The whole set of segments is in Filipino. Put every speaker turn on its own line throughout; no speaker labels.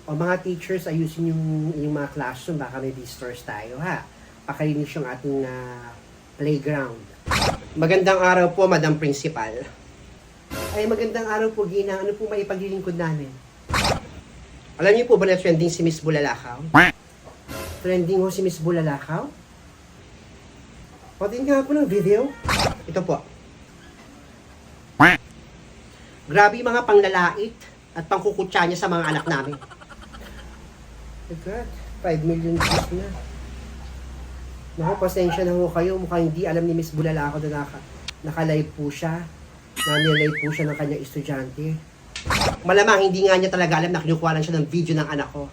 O mga teachers, ayusin yung mga classroom, baka may visitors tayo ha. Pakalinis yung ating playground. Magandang araw po, Madam Principal. Ay, magandang araw po, Gina. Ano po maipaglilingkod namin? Alam niyo po ba na trending si Miss Bulalakaw? Trending ho si Miss Bulalakaw? Patin nga po ng video. Ito po. Grabe yung mga panglalait at pangkukutsa niya sa mga anak namin. Oh God, 5 million views na. Naku, pasensya na ho kayo. Mukhang hindi alam ni Miss Bulalakaw na naka-live po siya. Nani-live po siya ng kanyang estudyante. Malamang hindi nga niya talaga alam na kinukuha lang siya ng video ng anak ko.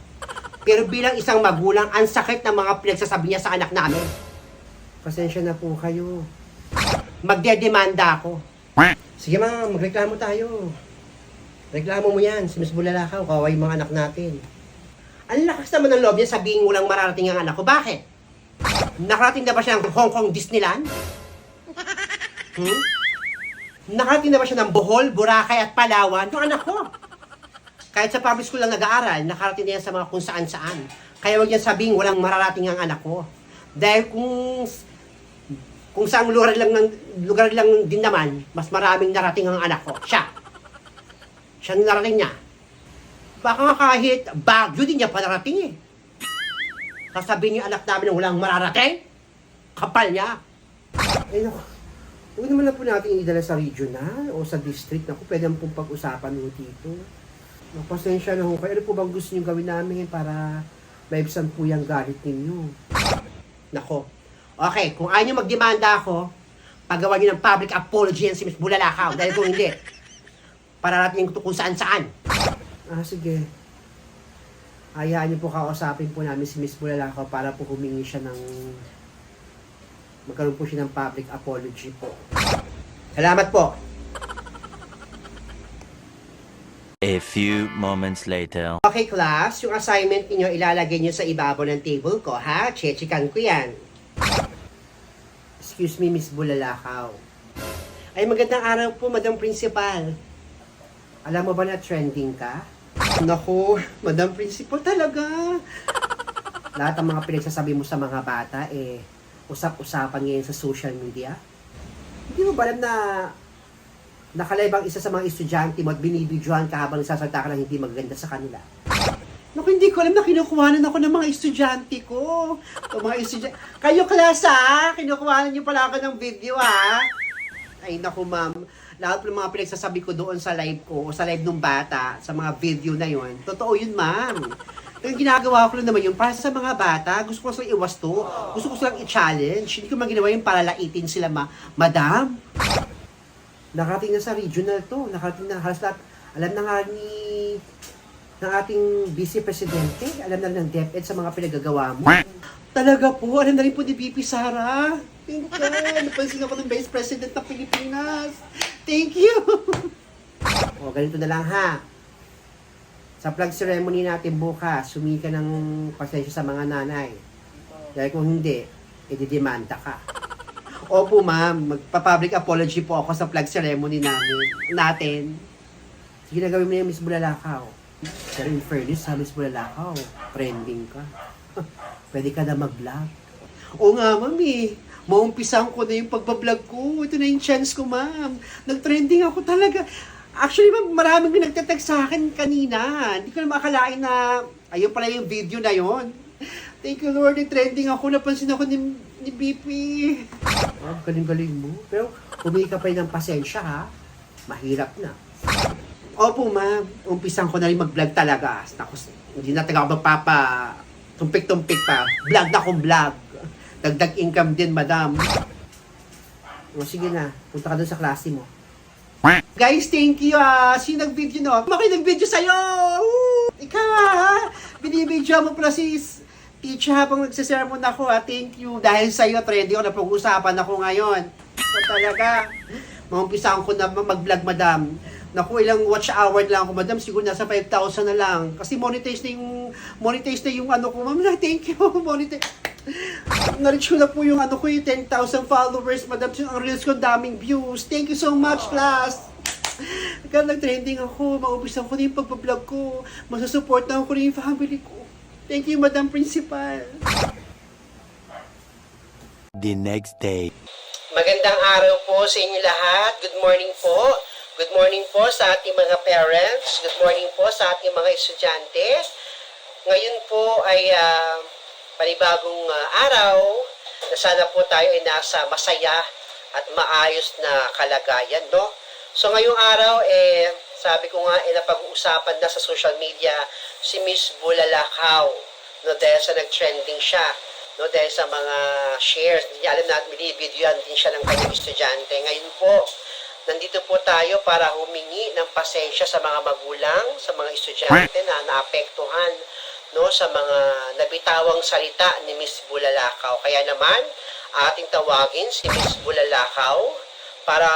Pero bilang isang magulang, ang sakit ng mga pinagsasabi niya sa anak namin. Pasensya na po kayo. Magdedemanda ako. Sige ma'am, magreklamo tayo. Reklamo mo yan, si Miss Bulalakaw, kawawa yung mga anak natin. Ang lakas naman ng loob niya sabihin mo lang mararating ang anak ko. Bakit? Nakarating na ba siya ng Hong Kong Disneyland? Nakarating na ba siya ng Bohol, Boracay at Palawan? Yung anak ko. Kahit sa public school lang nag-aaral, nakarating na yan sa mga kung saan-saan. Kaya huwag niya sabihin walang mararating ang anak ko. Dahil kung saang lugar lang din naman, mas maraming narating ang anak ko. Siya narating niya. Baka nga kahit Baguio din niya pa narating eh. Sasabihin niyo anak namin na walang mararating? Kapal niya. Eh naku, huwag naman na po natin idala sa regional o sa district. Naku, pwede mo pong pag-usapan mo dito. Pasensya na ho kayo. Ano po bang gusto niyo gawin namin para maibsan po yung galit ninyo? Nako. Okay, kung ayaw niyo magdemanda ako, paggawa niyo ng public apology yan si Miss Bulalakaw. Dahil kung hindi, pararating ko kung saan-saan. Sige. Hayaan niyo po kausapin po namin si Miss Bulalakaw para po humingi siya ng magkaroon po siya ng public apology po. Salamat po.
A few moments later.
Okay class, yung assignment niyo ilalagay niyo sa ibabaw ng table ko ha. Chechikan ko yan. Excuse me, Miss Bulalakaw. Ay, magandang araw po, Madam Principal. Alam mo ba na trending ka? Naku, Madam Principal talaga. Lahat ng mga pinagsasabi mo sa mga bata, usap-usapan ngayon sa social media. Hindi mo ba alam na nakalive ang isa sa mga estudyante mo at binibidyohan ka habang nagsasalita ka ng hindi maganda sa kanila? Naku, hindi ko alam na kinukuhanan ako ng mga estudyante ko. O mga estudyante. Kayo klasa, kinukuhanan niyo pala ako ng video ha. Ay naku ma'am, lahat ng mga pinagsasabi ko doon sa live ko, o sa live ng bata, sa mga video na yon, totoo yun ma'am. Yung ginagawa ko lang naman yun para sa mga bata, gusto ko silang iwasto, gusto ko silang i-challenge, hindi ko man ginawa yung para laitin sila Madam, nakarating na sa regional to, nakarating na halos lahat, alam na nga ng ating Vice Presidente, alam na ng DepEd sa mga pinagagawa mo. Talaga po, alam na rin po ni VP Sara. Thank God, napansin ako ng Vice President ng Pilipinas. Thank you! O, ganito na lang ha. Sa flag ceremony natin bukas, sumika ng pasensya sa mga nanay. Dahil kung hindi, ididemanda ka. Opo ma'am, magpa-public apology po ako sa flag ceremony natin. Sige na gawin mo yung Miss Bulalakaw. Pero in fairness sa Miss Bulalakaw, trending ka. Pwede ka na mag-vlog. Oo nga ma'am maumpisahan ko na yung pagbablog ko. Ito na yung chance ko ma'am. Nag-trending ako talaga. Actually ma'am, maraming nagtatag sa akin kanina. Hindi ko na makakalain na ayun pala yung video na yon. Thank you Lord, trending ako. Napansin ako ni BP. Oh, galing-galing mo. Pero humingi ka pa rin ng pasensya ha. Mahirap na. Opo ma'am, umpisan ko na rin mag-vlog talaga. Tapos, hindi na talaga ako tumpik-tumpik pa. Vlog na akong vlog. Dagdag income din, madam. O sige na, punta ka dun sa klase mo. Guys, thank you sino nag-video no? Nag-video sa'yo! Ikaw binibidyo mo pala si teacher habang nagsisermon ako Thank you. Dahil sa'yo, trending ako, napag-usapan ako ngayon. So talaga, maumpisahan ko na mag-vlog, madam. Naku, ilang watch hour lang ako, madam. Siguro nasa 5,000 na lang. Kasi monetize na yung ano ko, ma'am. Thank you, monetize. Na-reach ko na po yung ano ko, yung 10,000 followers, madam. Ang reels ko, daming views. Thank you so much, class. Hanggang nag-trending ako, maubusan ko na yung pagbablog ko, masusuportahan ko na yung family ko. Thank you, Madam Principal.
The next day.
Magandang araw po sa inyo lahat. Good morning po. Good morning po sa ating mga parents. Good morning po sa ating mga estudyante. Ngayon po ay panibagong araw na sana po tayo ay nasa masaya at maayos na kalagayan, no? So ngayong araw, sabi ko nga, napag-uusapan na sa social media si Miss Bulalakaw, no? Dahil sa nag-trending siya, no? Dahil sa mga shares, hindi niya alam na binibidyoan din siya ng kanyang estudyante. Ngayon po, nandito po tayo para humingi ng pasensya sa mga magulang, sa mga estudyante na naapektuhan, no, sa mga nabitawang salita ni Miss Bulalakaw. Kaya naman, ating tawagin si Miss Bulalakaw para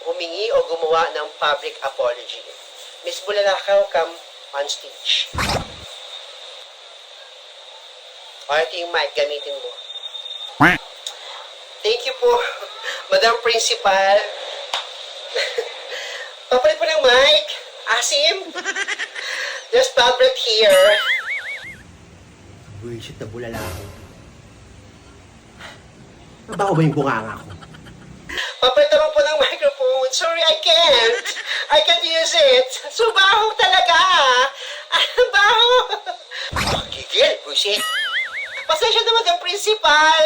humingi o gumawa ng public apology. Miss Bulalakaw, come on stage. O, ito yung mic, gamitin mo. Thank you po, Madam Principal. Papalit po ng mic. Asim. There's public here. Bullshit na Bulalakaw. Bako ba yung bunganga ko? Papalit naman po ng microphone. Sorry, I can't. I can't use it. So, baho talaga. Baho. Gigil, bullshit. Pasensya naman ang principal.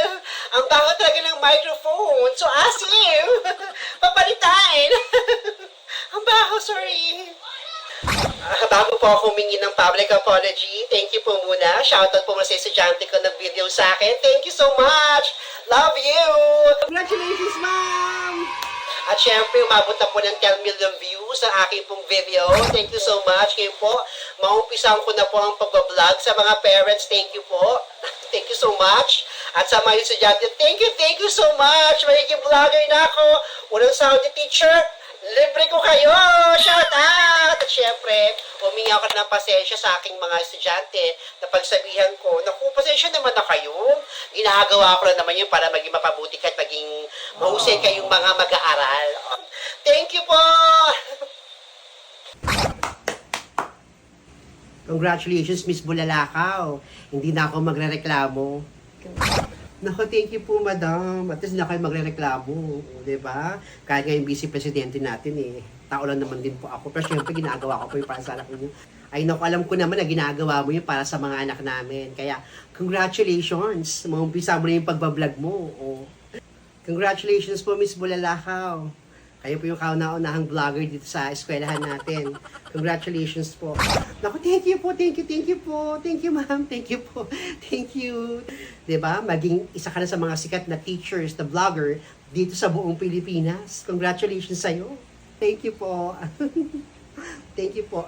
Ang baho talaga ng microphone. So, asim. Papalitain. Ang baho, sorry. Bago po ako humingi ng public apology, thank you po muna. Shoutout po muna sa estudyante ko nag-video sa akin. Thank you so much. Love you. Congratulations, ma'am. At syempre, umabot na po ng 10 million views ang aking pong video. Thank you so much. Ngayon po, maumpisahan ko na po ang pag-vlog sa mga parents. Thank you po. Thank you so much. At sa mga estudyante, thank you so much. Magiging vlogger na ako. Unang Saudi teacher, libre ko kayo! Shout out! At syempre, humingi ako ng pasensya sa aking mga estudyante na pagsabihan ko, naku, pasensya naman na kayo. Ginagawa ko lang naman yun para maging mapabuti ka at maging mahusay kayong mga mag-aaral. Thank you po! Congratulations, Miss Bulalakaw. Hindi na ako magrereklamo. Naku, thank you po, madam. At least na kayo magre-reklamo. Diba? Kahit nga yung vice presidente natin tao lang naman din po ako. Pero syempre, ginagawa ko po yung para sa anak niyo. Ay, naku, alam ko naman na ginagawa mo yun para sa mga anak namin. Kaya, congratulations. Maumpisa mo na yung pagbablog mo. Congratulations po, Miss Bulalakaw. Kayo po yung kauna-unahang vlogger dito sa eskwelahan natin. Congratulations po. Naku, thank you po. Thank you po. Thank you, ma'am. Thank you po. Thank you. Diba? Maging isa ka na sa mga sikat na teachers, na vlogger dito sa buong Pilipinas. Congratulations sa'yo. Thank you po. Thank you po.